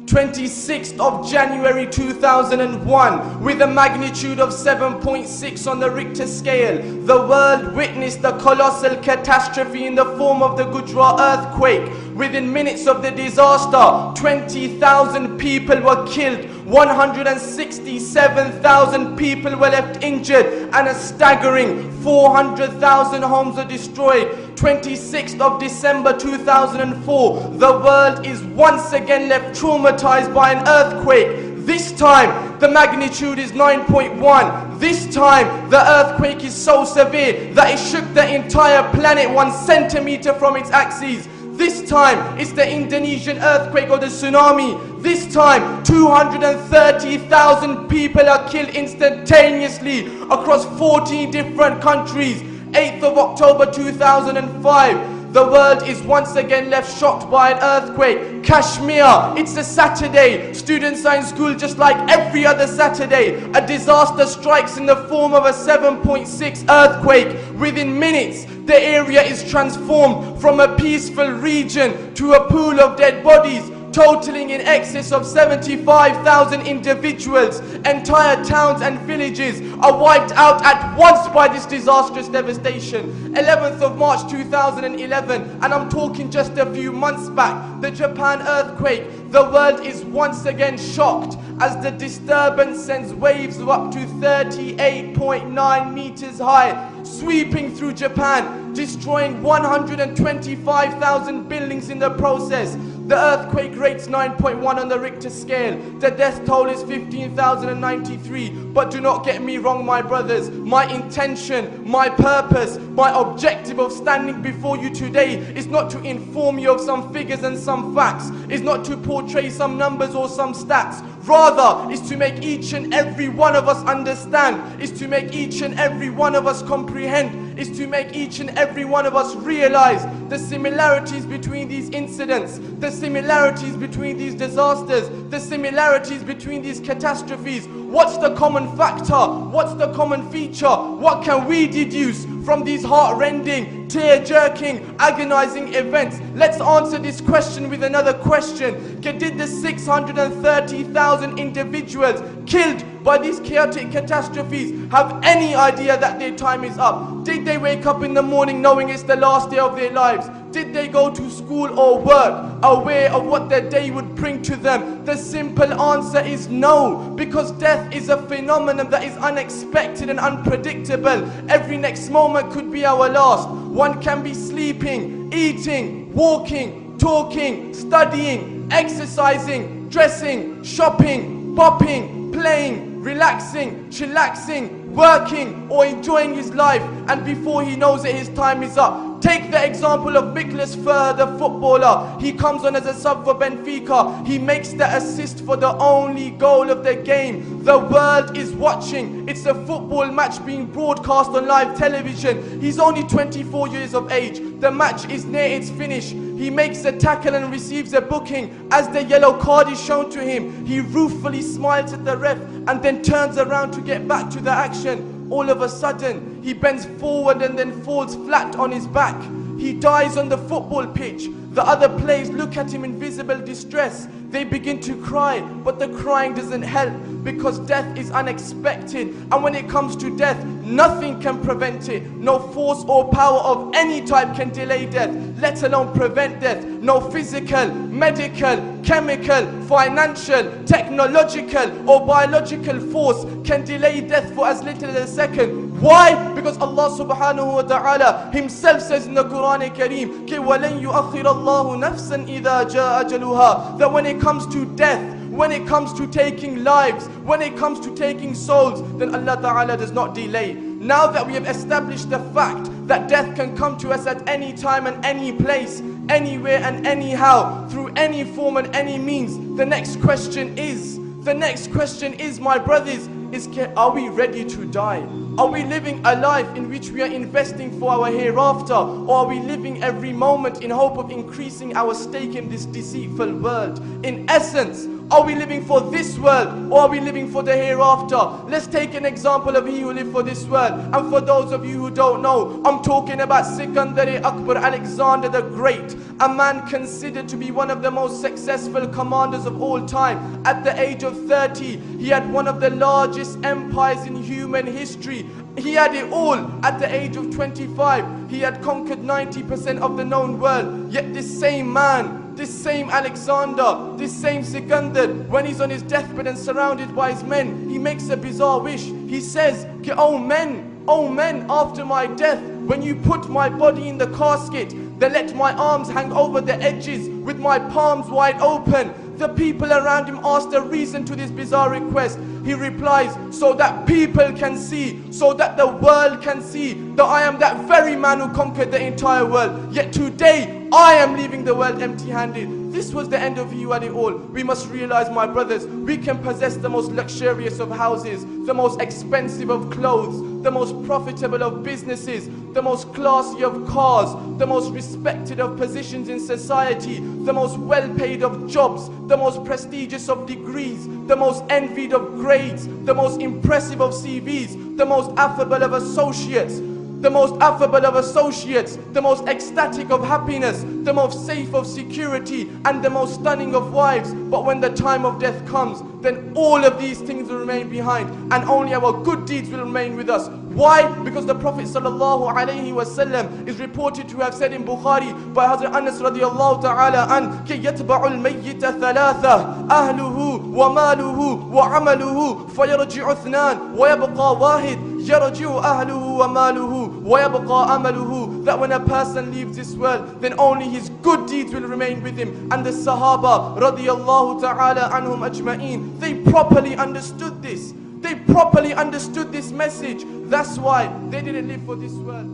26th of January 2001, with a magnitude of 7.6 on the Richter scale, the world witnessed a colossal catastrophe in the form of the Gujarat earthquake. Within minutes of the disaster, 20,000 people were killed, 167,000 people were left injured, and a staggering 400,000 homes were destroyed. 26th of December 2004, the world is once again left traumatized by an earthquake. This time, the magnitude is 9.1. This time, the earthquake is so severe that it shook the entire planet 1 centimeter from its axis. This time, it's the Indonesian earthquake or the tsunami. This time, 230,000 people are killed instantaneously across 14 different countries. 8th of October 2005, the world is once again left shocked by an earthquake. Kashmir, it's a Saturday. Students are in school just like every other Saturday. A disaster strikes in the form of a 7.6 earthquake. Within minutes, the area is transformed from a peaceful region to a pool of dead bodies, totaling in excess of 75,000 individuals. Entire towns and villages are wiped out at once by this disastrous devastation. 11th of March 2011, and I'm talking just a few months back, the Japan earthquake. The world is once again shocked as the disturbance sends waves of up to 38.9 meters high, sweeping through Japan, destroying 125,000 buildings in the process. The earthquake rates 9.1 on the Richter scale. The death toll is 15,093. But do not get me wrong, my brothers. My intention, my purpose, my objective of standing before you today is not to inform you of some figures and some facts. Is not to portray some numbers or some stats. Rather, is to make each and every one of us understand. Is to make each and every one of us comprehend. Is to make each and every one of us realize the similarities between these incidents, the similarities between these disasters, the similarities between these catastrophes. What's the common factor? What's the common feature? What can we deduce from these heart-rending, tear-jerking, agonizing events? Let's answer this question with another question. Did the 630,000 individuals killed by these chaotic catastrophes have any idea that their time is up? Did they wake up in the morning knowing it's the last day of their lives? Did they go to school or work aware of what their day would bring to them? The simple answer is no, because death is a phenomenon that is unexpected and unpredictable. Every next moment could be our last. One can be sleeping, eating, walking, talking, studying, exercising, dressing, shopping, popping, playing, relaxing, chillaxing, working, or enjoying his life, and before he knows it, his time is up. Take the example of Miklas Fur, the footballer. He comes on as a sub for Benfica. He makes the assist for the only goal of the game. The world is watching. It's a football match being broadcast on live television. He's only 24 years of age. The match is near its finish. He makes a tackle and receives a booking. As the yellow card is shown to him, he ruefully smiles at the ref and then turns around to get back to the action. All of a sudden, he bends forward and then falls flat on his back. He dies on the football pitch. The other players look at him in visible distress. They begin to cry, but the crying doesn't help because death is unexpected. And when it comes to death, nothing can prevent it. No force or power of any type can delay death, let alone prevent death. No physical, medical, chemical, financial, technological or biological force can delay death for as little as a second. Why? Because Allah subhanahu wa ta'ala himself says in the Quran Kareem, وَلَنْ يُؤَخِّرَ اللَّهُ نَفْسًا إِذَا جَاءَ أَجَلُهَا, that when it comes to death, when it comes to taking lives, when it comes to taking souls, then Allah Ta'ala does not delay. Now that we have established the fact that death can come to us at any time and any place, anywhere and anyhow, through any form and any means, the next question is, my brothers, are we ready to die? Are we living a life in which we are investing for our hereafter? Or are we living every moment in hope of increasing our stake in this deceitful world? In essence, Are we living for this world, or are we living for the hereafter? Let's take an example of he who lived for this world. And for those of you who don't know, I'm talking about Sikandar Akbar, Alexander the Great, a man considered to be one of the most successful commanders of all time. At the age of 30, he had one of the largest empires in human history. He had it all. At the age of 25, he had conquered 90% of the known world. Yet this same man, this same Alexander, this same Sikandar, when he's on his deathbed and surrounded by his men, he makes a bizarre wish. He says, oh men, after my death, when you put my body in the casket, then let my arms hang over the edges with my palms wide open. The people around him ask the reason to this bizarre request. He replies, so that people can see, so that the world can see that I am that very man who conquered the entire world. Yet today, I am leaving the world empty-handed. This was the end of you and it all. We must realize, my brothers, we can possess the most luxurious of houses, the most expensive of clothes, the most profitable of businesses, the most classy of cars, the most respected of positions in society, the most well-paid of jobs, the most prestigious of degrees, the most envied of grades, the most impressive of CVs, the most affable of associates, the most affable of associates, the most ecstatic of happiness, the most safe of security, and the most stunning of wives. But when the time of death comes, then all of these things will remain behind, and only our good deeds will remain with us. Why? Because the Prophet ﷺ is reported to have said in Bukhari by Hazrat Anas radiallahu ta'ala an, كي يتبع الميت ثلاثة أهله وماله وعمله فيرجع اثنان ويبقى واحد يرجع أهله وماله ويبقى أمله. That when a person leaves this world, then only his good deeds will remain with him. And the Sahaba radiallahu ta'ala anhum ajma'een, they properly understood this. They properly understood this message. That's why they didn't live for this world.